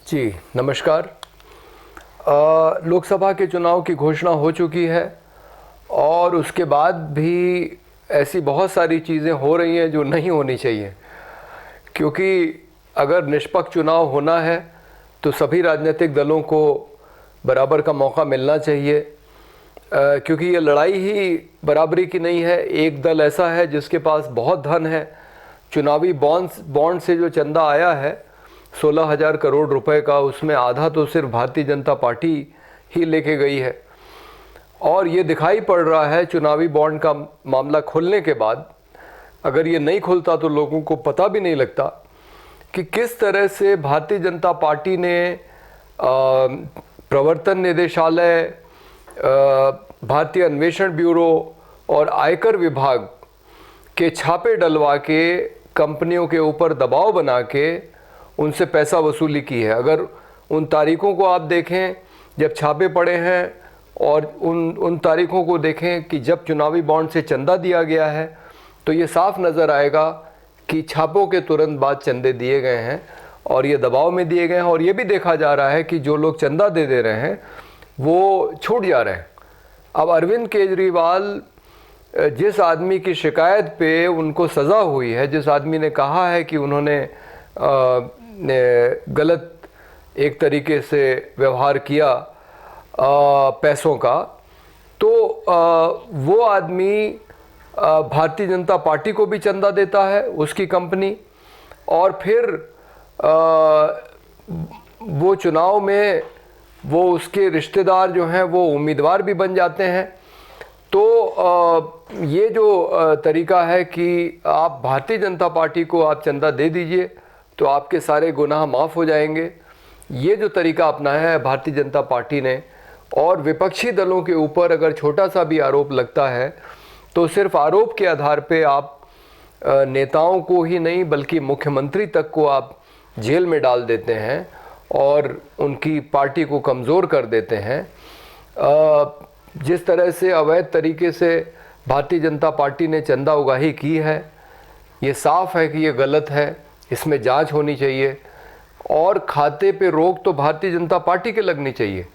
जी नमस्कार। लोकसभा के चुनाव की घोषणा हो चुकी है और उसके बाद भी ऐसी बहुत सारी चीज़ें हो रही हैं जो नहीं होनी चाहिए, क्योंकि अगर निष्पक्ष चुनाव होना है तो सभी राजनीतिक दलों को बराबर का मौका मिलना चाहिए, क्योंकि ये लड़ाई ही बराबरी की नहीं है। एक दल ऐसा है जिसके पास बहुत धन है, चुनावी बॉन्ड से जो चंदा आया है 16,000 करोड़ रुपए का, उसमें आधा तो सिर्फ भारतीय जनता पार्टी ही लेके गई है। और ये दिखाई पड़ रहा है चुनावी बॉन्ड का मामला खुलने के बाद। अगर ये नहीं खुलता तो लोगों को पता भी नहीं लगता कि किस तरह से भारतीय जनता पार्टी ने प्रवर्तन निदेशालय, भारतीय अन्वेषण ब्यूरो और आयकर विभाग के छापे डलवा के कंपनियों के ऊपर दबाव बना के उनसे पैसा वसूली की है। अगर उन तारीखों को आप देखें जब छापे पड़े हैं, और उन तारीखों को देखें कि जब चुनावी बॉन्ड से चंदा दिया गया है, तो ये साफ नज़र आएगा कि छापों के तुरंत बाद चंदे दिए गए हैं और ये दबाव में दिए गए हैं। और ये भी देखा जा रहा है कि जो लोग चंदा दे रहे हैं वो छूट जा रहे हैं। अब अरविंद केजरीवाल, जिस आदमी की शिकायत पे उनको सज़ा हुई है, जिस आदमी ने कहा है कि उन्होंने गलत एक तरीके से व्यवहार किया पैसों का, तो वो आदमी भारतीय जनता पार्टी को भी चंदा देता है, उसकी कंपनी, और फिर वो चुनाव में वो उसके रिश्तेदार जो हैं वो उम्मीदवार भी बन जाते हैं। तो ये जो तरीका है कि आप भारतीय जनता पार्टी को आप चंदा दे दीजिए तो आपके सारे गुनाह माफ़ हो जाएंगे, ये जो तरीका अपनाया है भारतीय जनता पार्टी ने। और विपक्षी दलों के ऊपर अगर छोटा सा भी आरोप लगता है तो सिर्फ आरोप के आधार पे आप नेताओं को ही नहीं बल्कि मुख्यमंत्री तक को आप जेल में डाल देते हैं और उनकी पार्टी को कमज़ोर कर देते हैं। जिस तरह से अवैध तरीके से भारतीय जनता पार्टी ने चंदा उगाही की है, ये साफ है कि ये गलत है, इसमें जांच होनी चाहिए। और खाते पे रोक तो भारतीय जनता पार्टी के लगनी चाहिए,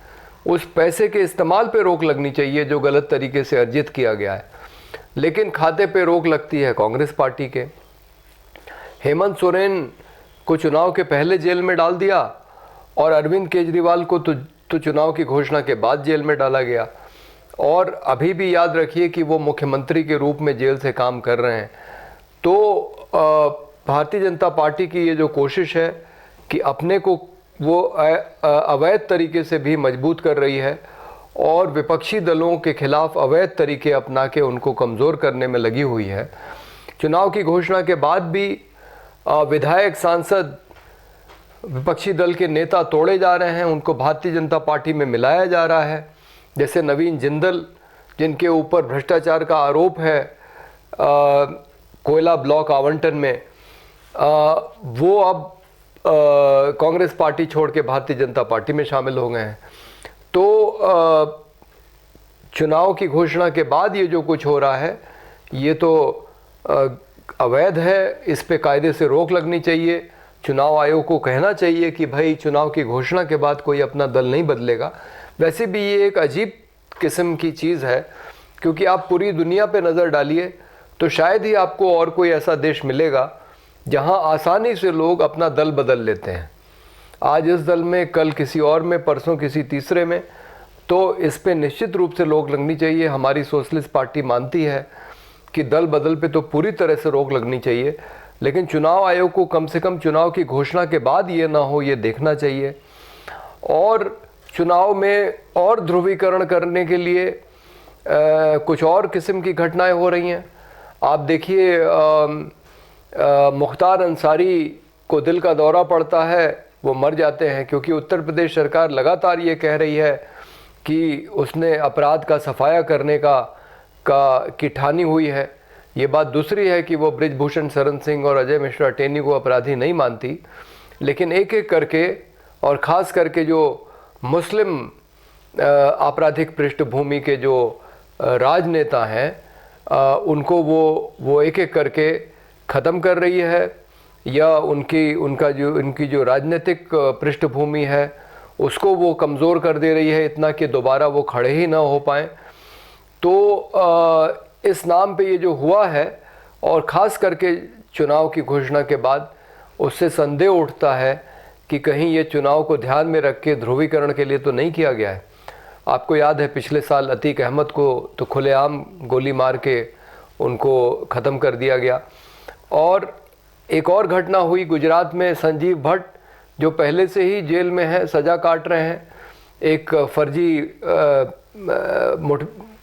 उस पैसे के इस्तेमाल पे रोक लगनी चाहिए जो गलत तरीके से अर्जित किया गया है। लेकिन खाते पे रोक लगती है कांग्रेस पार्टी के। हेमंत सोरेन को चुनाव के पहले जेल में डाल दिया और अरविंद केजरीवाल को तो चुनाव की घोषणा के बाद जेल में डाला गया। और अभी भी याद रखिए कि वो मुख्यमंत्री के रूप में जेल से काम कर रहे हैं। तो भारतीय जनता पार्टी की ये जो कोशिश है कि अपने को वो अवैध तरीके से भी मजबूत कर रही है और विपक्षी दलों के खिलाफ अवैध तरीके अपना के उनको कमज़ोर करने में लगी हुई है। चुनाव की घोषणा के बाद भी विधायक, सांसद, विपक्षी दल के नेता तोड़े जा रहे हैं, उनको भारतीय जनता पार्टी में मिलाया जा रहा है। जैसे नवीन जिंदल, जिनके ऊपर भ्रष्टाचार का आरोप है कोयला ब्लॉक आवंटन में, वो अब कांग्रेस पार्टी छोड़ के भारतीय जनता पार्टी में शामिल हो गए हैं। तो चुनाव की घोषणा के बाद ये जो कुछ हो रहा है ये तो अवैध है, इस पे कायदे से रोक लगनी चाहिए। चुनाव आयोग को कहना चाहिए कि भाई चुनाव की घोषणा के बाद कोई अपना दल नहीं बदलेगा। वैसे भी ये एक अजीब किस्म की चीज़ है, क्योंकि आप पूरी दुनिया पे नज़र डालिए तो शायद ही आपको और कोई ऐसा देश मिलेगा जहां आसानी से लोग अपना दल बदल लेते हैं। आज इस दल में, कल किसी और में, परसों किसी तीसरे में। तो इस पे निश्चित रूप से रोक लगनी चाहिए। हमारी सोशलिस्ट पार्टी मानती है कि दल बदल पे तो पूरी तरह से रोक लगनी चाहिए, लेकिन चुनाव आयोग को कम से कम चुनाव की घोषणा के बाद ये ना हो, ये देखना चाहिए। और चुनाव में और ध्रुवीकरण करने के लिए कुछ और किस्म की घटनाएं हो रही हैं। आप देखिए, मुख्तार अंसारी को दिल का दौरा पड़ता है, वो मर जाते हैं, क्योंकि उत्तर प्रदेश सरकार लगातार ये कह रही है कि उसने अपराध का सफाया करने की ठानी हुई है। ये बात दूसरी है कि वो बृजभूषण शरण सिंह और अजय मिश्रा टेनी को अपराधी नहीं मानती, लेकिन एक एक करके, और ख़ास करके जो मुस्लिम आपराधिक पृष्ठभूमि के जो राजनेता हैं, उनको वो एक एक करके ख़त्म कर रही है। या उनकी जो राजनीतिक पृष्ठभूमि है उसको वो कमज़ोर कर दे रही है इतना कि दोबारा वो खड़े ही ना हो पाएँ। तो इस नाम पे ये जो हुआ है, और ख़ास करके चुनाव की घोषणा के बाद उससे संदेह उठता है कि कहीं ये चुनाव को ध्यान में रख के ध्रुवीकरण के लिए तो नहीं किया गया है। आपको याद है पिछले साल अतीक अहमद को तो खुलेआम गोली मार के उनको ख़त्म कर दिया गया। और एक और घटना हुई गुजरात में, संजीव भट्ट जो पहले से ही जेल में हैं, सज़ा काट रहे हैं एक फर्जी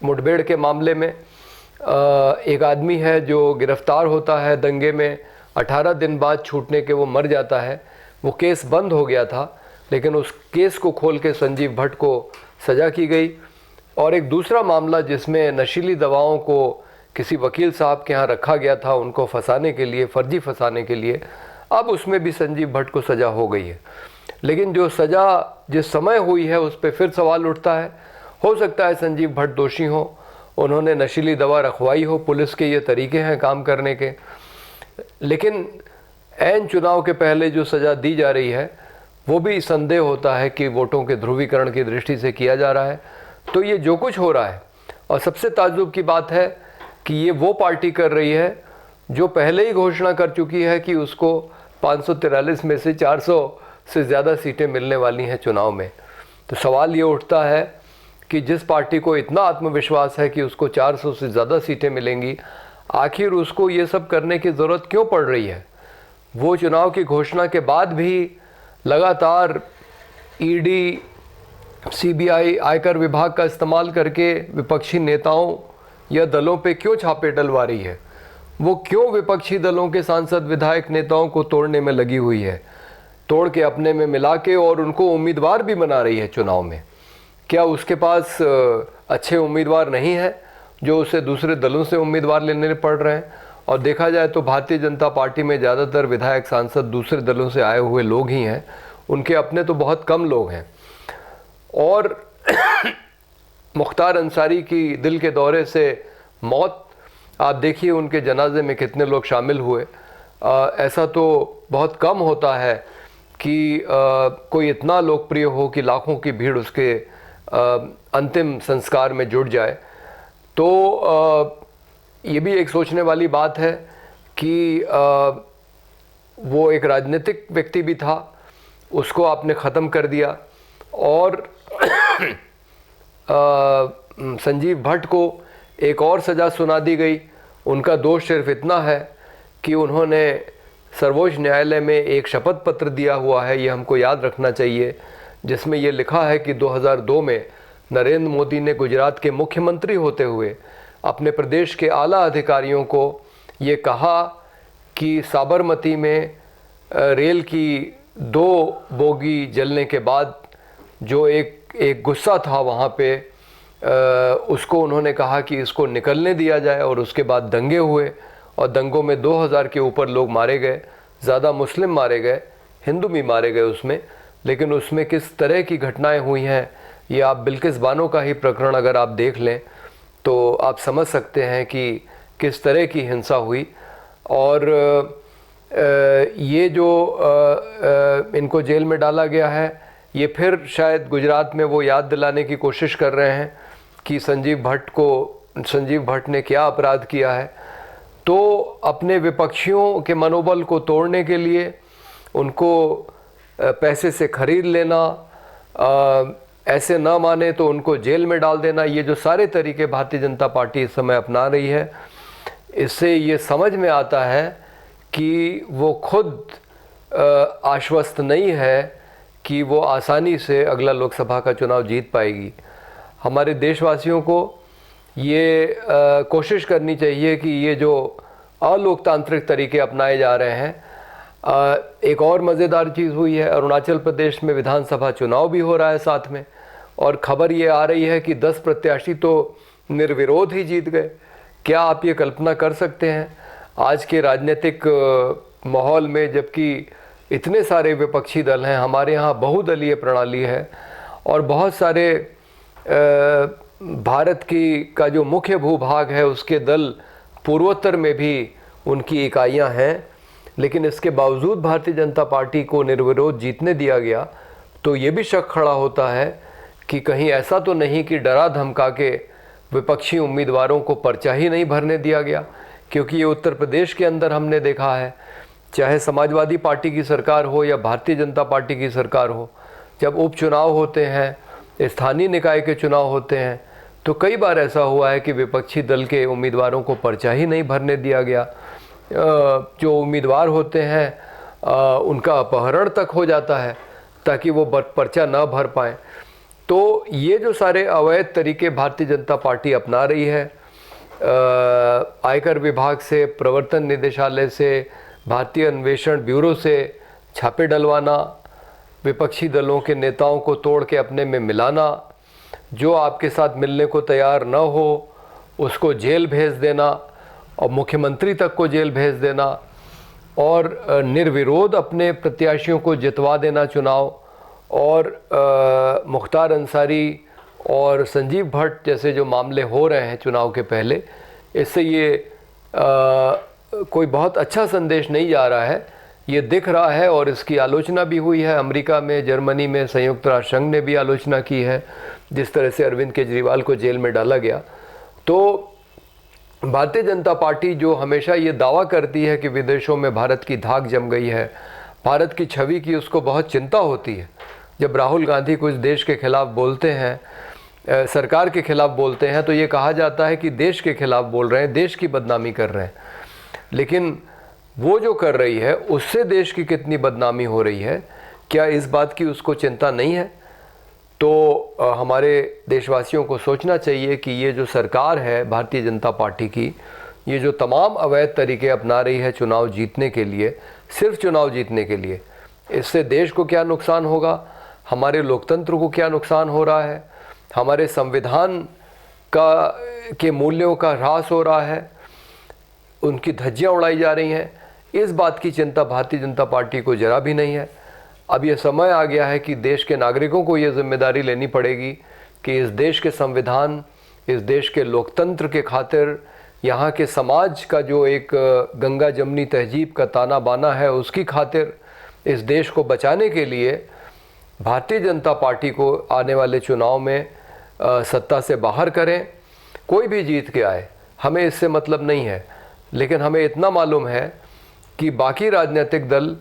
मुठभेड़ के मामले में। एक आदमी है जो गिरफ्तार होता है दंगे में, 18 दिन बाद छूटने के वो मर जाता है। वो केस बंद हो गया था, लेकिन उस केस को खोल के संजीव भट्ट को सज़ा की गई। और एक दूसरा मामला जिसमें नशीली दवाओं को किसी वकील साहब के यहाँ रखा गया था उनको फंसाने के लिए, फर्जी फंसाने के लिए, अब उसमें भी संजीव भट्ट को सज़ा हो गई है। लेकिन जो सज़ा जिस समय हुई है उस पर फिर सवाल उठता है। हो सकता है संजीव भट्ट दोषी हो, उन्होंने नशीली दवा रखवाई हो, पुलिस के ये तरीके हैं काम करने के। लेकिन ऐन चुनाव के पहले जो सज़ा दी जा रही है वो भी संदेह होता है कि वोटों के ध्रुवीकरण की दृष्टि से किया जा रहा है। तो ये जो कुछ हो रहा है, और सबसे ताज्जुब की बात है कि ये वो पार्टी कर रही है जो पहले ही घोषणा कर चुकी है कि उसको 543 में से 400 से ज़्यादा सीटें मिलने वाली हैं चुनाव में। तो सवाल ये उठता है कि जिस पार्टी को इतना आत्मविश्वास है कि उसको 400 से ज़्यादा सीटें मिलेंगी, आखिर उसको ये सब करने की ज़रूरत क्यों पड़ रही है। वो चुनाव की घोषणा के बाद भी लगातार ईडी, सीबीआई, आयकर विभाग का इस्तेमाल करके विपक्षी नेताओं या दलों पे क्यों छापे डलवा रही है। वो क्यों विपक्षी दलों के सांसद, विधायक, नेताओं को तोड़ने में लगी हुई है, तोड़ के अपने में मिला के, और उनको उम्मीदवार भी बना रही है चुनाव में। क्या उसके पास अच्छे उम्मीदवार नहीं है जो उसे दूसरे दलों से उम्मीदवार लेने पड़ रहे हैं। और देखा जाए तो भारतीय जनता पार्टी में ज़्यादातर विधायक, सांसद दूसरे दलों से आए हुए लोग ही हैं, उनके अपने तो बहुत कम लोग हैं। और मुख्तार अंसारी की दिल के दौरे से मौत, आप देखिए उनके जनाजे में कितने लोग शामिल हुए। ऐसा तो बहुत कम होता है कि कोई इतना लोकप्रिय हो कि लाखों की भीड़ उसके अंतिम संस्कार में जुट जाए। तो ये भी एक सोचने वाली बात है कि वो एक राजनीतिक व्यक्ति भी था, उसको आपने ख़त्म कर दिया। और संजीव भट्ट को एक और सज़ा सुना दी गई। उनका दोष सिर्फ इतना है कि उन्होंने सर्वोच्च न्यायालय में एक शपथ पत्र दिया हुआ है, ये हमको याद रखना चाहिए, जिसमें ये लिखा है कि 2002 में नरेंद्र मोदी ने गुजरात के मुख्यमंत्री होते हुए अपने प्रदेश के आला अधिकारियों को ये कहा कि साबरमती में रेल की 2 बोगी जलने के बाद जो एक गुस्सा था वहाँ पे, उसको उन्होंने कहा कि इसको निकलने दिया जाए। और उसके बाद दंगे हुए, और दंगों में 2000 के ऊपर लोग मारे गए, ज़्यादा मुस्लिम मारे गए, हिंदू भी मारे गए उसमें। लेकिन उसमें किस तरह की घटनाएं हुई हैं, ये आप बिल्किस बानो का ही प्रकरण अगर आप देख लें तो आप समझ सकते हैं कि किस तरह की हिंसा हुई। और ये जो इनको जेल में डाला गया है, ये फिर शायद गुजरात में वो याद दिलाने की कोशिश कर रहे हैं कि संजीव भट्ट ने क्या अपराध किया है। तो अपने विपक्षियों के मनोबल को तोड़ने के लिए उनको पैसे से खरीद लेना, ऐसे ना माने तो उनको जेल में डाल देना, ये जो सारे तरीके भारतीय जनता पार्टी इस समय अपना रही है, इससे ये समझ में आता है कि वो खुद आश्वस्त नहीं है कि वो आसानी से अगला लोकसभा का चुनाव जीत पाएगी। हमारे देशवासियों को ये कोशिश करनी चाहिए कि ये जो अलोकतांत्रिक तरीके अपनाए जा रहे हैं, एक और मज़ेदार चीज़ हुई है, अरुणाचल प्रदेश में विधानसभा चुनाव भी हो रहा है साथ में, और खबर ये आ रही है कि 10 प्रत्याशी तो निर्विरोध ही जीत गए। क्या आप ये कल्पना कर सकते हैं आज के राजनीतिक माहौल में, जबकि इतने सारे विपक्षी दल हैं, हमारे यहाँ बहुदलीय प्रणाली है, और बहुत सारे भारत का जो मुख्य भूभाग है उसके दल पूर्वोत्तर में भी उनकी इकाइयाँ हैं। लेकिन इसके बावजूद भारतीय जनता पार्टी को निर्विरोध जीतने दिया गया, तो ये भी शक खड़ा होता है कि कहीं ऐसा तो नहीं कि डरा धमका के विपक्षी उम्मीदवारों को पर्चा ही नहीं भरने दिया गया। क्योंकि ये उत्तर प्रदेश के अंदर हमने देखा है, चाहे समाजवादी पार्टी की सरकार हो या भारतीय जनता पार्टी की सरकार हो, जब उपचुनाव होते हैं, स्थानीय निकाय के चुनाव होते हैं, तो कई बार ऐसा हुआ है कि विपक्षी दल के उम्मीदवारों को पर्चा ही नहीं भरने दिया गया। जो उम्मीदवार होते हैं उनका अपहरण तक हो जाता है ताकि वो पर्चा ना भर पाएँ। तो ये जो सारे अवैध तरीके भारतीय जनता पार्टी अपना रही है, आयकर विभाग से, प्रवर्तन निदेशालय से, भारतीय अन्वेषण ब्यूरो से छापे डलवाना, विपक्षी दलों के नेताओं को तोड़ के अपने में मिलाना, जो आपके साथ मिलने को तैयार न हो उसको जेल भेज देना और मुख्यमंत्री तक को जेल भेज देना, और निर्विरोध अपने प्रत्याशियों को जितवा देना चुनाव, और मुख्तार अंसारी और संजीव भट्ट जैसे जो मामले हो रहे हैं चुनाव के पहले, इससे ये कोई बहुत अच्छा संदेश नहीं जा रहा है, ये दिख रहा है। और इसकी आलोचना भी हुई है अमेरिका में, जर्मनी में, संयुक्त राष्ट्र संघ ने भी आलोचना की है जिस तरह से अरविंद केजरीवाल को जेल में डाला गया। तो भारतीय जनता पार्टी जो हमेशा ये दावा करती है कि विदेशों में भारत की धाक जम गई है, भारत की छवि की उसको बहुत चिंता होती है, जब राहुल गांधी कुछ देश के खिलाफ बोलते हैं, सरकार के खिलाफ बोलते हैं, तो ये कहा जाता है कि देश के खिलाफ बोल रहे हैं, देश की बदनामी कर रहे हैं। लेकिन वो जो कर रही है उससे देश की कितनी बदनामी हो रही है, क्या इस बात की उसको चिंता नहीं है? तो हमारे देशवासियों को सोचना चाहिए कि ये जो सरकार है भारतीय जनता पार्टी की, ये जो तमाम अवैध तरीके अपना रही है चुनाव जीतने के लिए, सिर्फ चुनाव जीतने के लिए, इससे देश को क्या नुकसान होगा, हमारे लोकतंत्र को क्या नुकसान हो रहा है, हमारे संविधान के मूल्यों का ह्रास हो रहा है, उनकी धज्जियां उड़ाई जा रही हैं, इस बात की चिंता भारतीय जनता पार्टी को जरा भी नहीं है। अब ये समय आ गया है कि देश के नागरिकों को ये जिम्मेदारी लेनी पड़ेगी कि इस देश के संविधान, इस देश के लोकतंत्र के खातिर, यहाँ के समाज का जो एक गंगा जमनी तहजीब का ताना बाना है उसकी खातिर, इस देश को बचाने के लिए भारतीय जनता पार्टी को आने वाले चुनाव में सत्ता से बाहर करें। कोई भी जीत के आए, हमें इससे मतलब नहीं है, लेकिन हमें इतना मालूम है कि बाकी राजनीतिक दल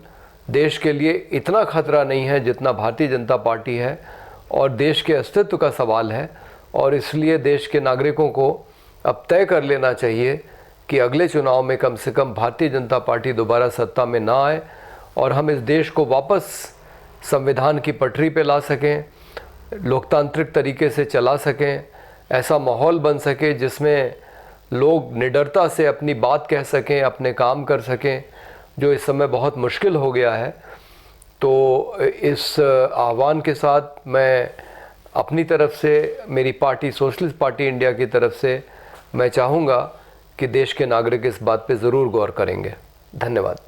देश के लिए इतना खतरा नहीं है जितना भारतीय जनता पार्टी है, और देश के अस्तित्व का सवाल है। और इसलिए देश के नागरिकों को अब तय कर लेना चाहिए कि अगले चुनाव में कम से कम भारतीय जनता पार्टी दोबारा सत्ता में ना आए और हम इस देश को वापस संविधान की पटरी पे ला सकें, लोकतांत्रिक तरीके से चला सकें, ऐसा माहौल बन सके जिसमें लोग निडरता से अपनी बात कह सकें, अपने काम कर सकें, जो इस समय बहुत मुश्किल हो गया है। तो इस आह्वान के साथ मैं अपनी तरफ से, मेरी पार्टी सोशलिस्ट पार्टी इंडिया की तरफ से मैं चाहूँगा कि देश के नागरिक इस बात पे ज़रूर गौर करेंगे। धन्यवाद।